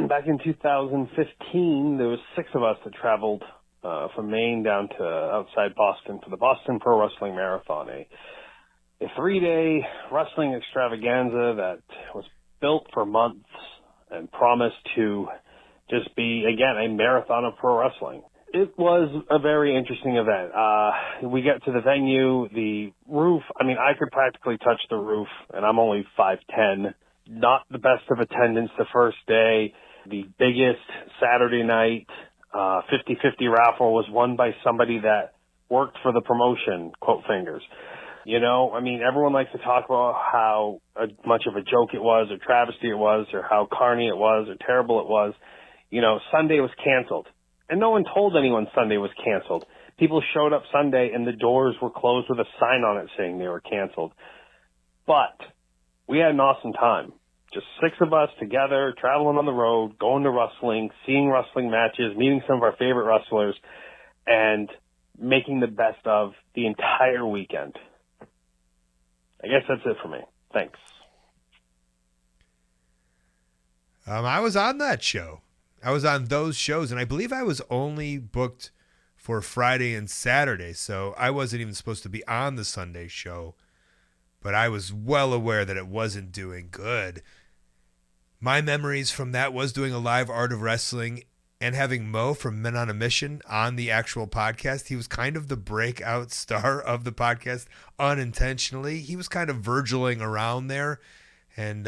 back in 2015, there was 6 of us that traveled from Maine down to outside Boston for the Boston Pro Wrestling Marathon, a 3-day wrestling extravaganza that was built for months and promised to just be, again, a marathon of pro wrestling. It was a very interesting event. We get to the venue, the roof, I could practically touch the roof, and I'm only 5'10". Not the best of attendance the first day. The biggest Saturday night 50-50 raffle was won by somebody that worked for the promotion, quote fingers. Everyone likes to talk about how much of a joke it was, or travesty it was, or how carny it was, or terrible it was. Sunday was canceled. And no one told anyone Sunday was canceled. People showed up Sunday and the doors were closed with a sign on it saying they were canceled. But we had an awesome time. Just 6 of us together, traveling on the road, going to wrestling, seeing wrestling matches, meeting some of our favorite wrestlers, and making the best of the entire weekend. I guess that's it for me. Thanks. I was on that show. I was on those shows, and I believe I was only booked for Friday and Saturday, so I wasn't even supposed to be on the Sunday show, but I was well aware that it wasn't doing good. My memories from that was doing a live Art of Wrestling and having Mo from Men on a Mission on the actual podcast. He was kind of the breakout star of the podcast unintentionally. He was kind of Virgiling around there, and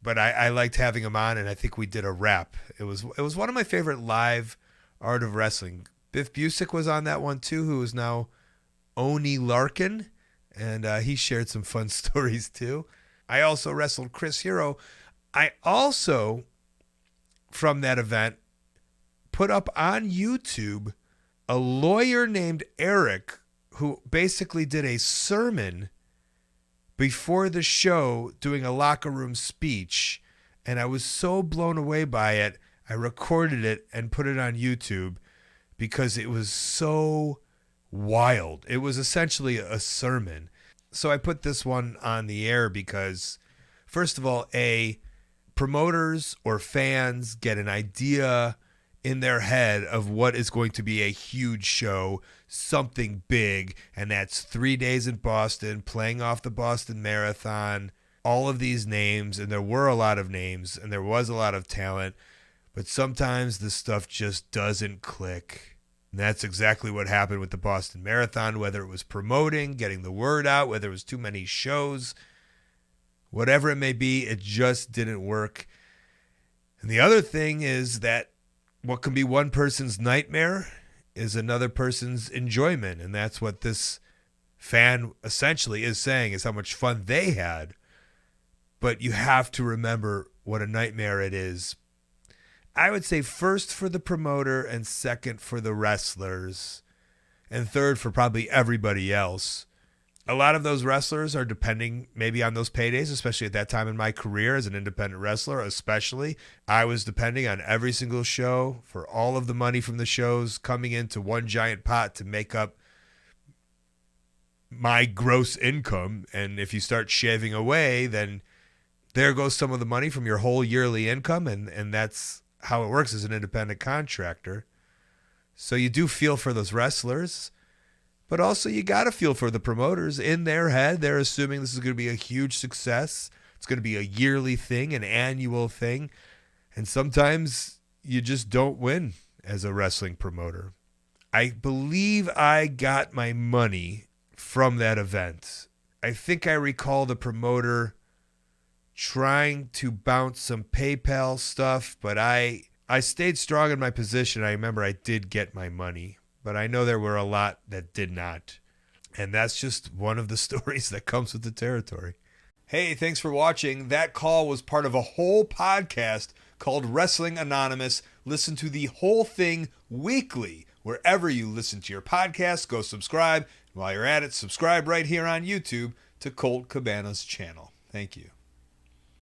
but I liked having him on, and I think we did a rap. It was one of my favorite live Art of Wrestling. Biff Busick was on that one too, who is now Oni Larkin, and he shared some fun stories too. I also wrestled Chris Hero. I also, from that event, put up on YouTube a lawyer named Eric who basically did a sermon before the show doing a locker room speech, and I was so blown away by it, I recorded it and put it on YouTube because it was so wild. It was essentially a sermon. So I put this one on the air because, first of all, promoters or fans get an idea in their head of what is going to be a huge show, something big, and that's 3 days in Boston, playing off the Boston Marathon, all of these names, and there were a lot of names, and there was a lot of talent, but sometimes the stuff just doesn't click. And that's exactly what happened with the Boston Marathon, whether it was promoting, getting the word out, whether it was too many shows, whatever it may be, it just didn't work. And the other thing is that what can be one person's nightmare is another person's enjoyment. And that's what this fan essentially is saying, is how much fun they had. But you have to remember what a nightmare it is. I would say first for the promoter, and second for the wrestlers, and third for probably everybody else. A lot of those wrestlers are depending maybe on those paydays, especially at that time in my career as an independent wrestler, especially. I was depending on every single show for all of the money from the shows coming into one giant pot to make up my gross income. And if you start shaving away, then there goes some of the money from your whole yearly income. And that's how it works as an independent contractor. So you do feel for those wrestlers. But also you got to feel for the promoters. In their head, they're assuming this is going to be a huge success. It's going to be a yearly thing, an annual thing. And sometimes you just don't win as a wrestling promoter. I believe I got my money from that event. I think I recall the promoter trying to bounce some PayPal stuff, but I stayed strong in my position. I remember I did get my money. But I know there were a lot that did not. And that's just one of the stories that comes with the territory. Hey, thanks for watching. That call was part of a whole podcast called Wrestling Anonymous. Listen to the whole thing weekly. Wherever you listen to your podcast, go subscribe. While you're at it, subscribe right here on YouTube to Colt Cabana's channel. Thank you.